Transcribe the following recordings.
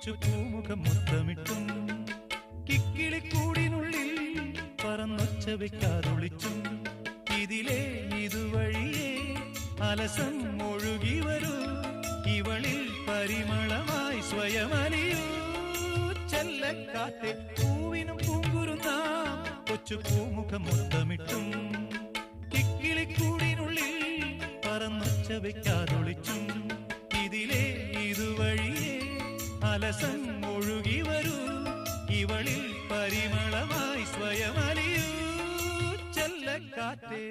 കൊച്ചു പൂമുഖം മുത്തമിട്ടും കിക്കിളിക്കൂടിനുള്ളിൽ പറന്നൊച്ച വെക്കാതൊളിച്ചും ഇതിലേ ഇതുവഴിയേ അലസം ഒഴുകി വരൂ ഇവളിൽ പരിമളമായി സ്വയമലിയൂ ചെല്ലക്കാറ്റെ പൂവിനും പൂങ്കുരുന്നാം കൊച്ചു പൂമുഖം മുത്തമിട്ടും കിക്കിളിക്കൂടിനുള്ളിൽ പറന്നൊച്ച വെക്കാതൊളിച്ചും ഇതിലേ ഇതുവഴിയേ അലസം ഒഴുകി വരൂ ഇവളിൽ പരിമളമായി സ്വയമലിയൂ ചെല്ലക്കാറ്റേ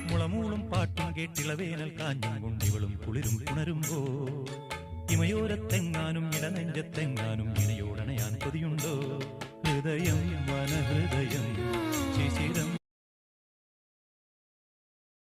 മുളമൂളും പാട്ടും കേട്ടിളവേനൽ കാഞ്ഞും കൊണ്ടിവളും കുളിരും പുണരുമ്പോ ഇമയോരത്തെങ്ങാനും ഇടനെഞ്ചത്തെങ്ങാനും ഇണയോടണയാൻ കൊതിയുണ്ടോ ഹൃദയം വനഹൃദയം ശിശിരം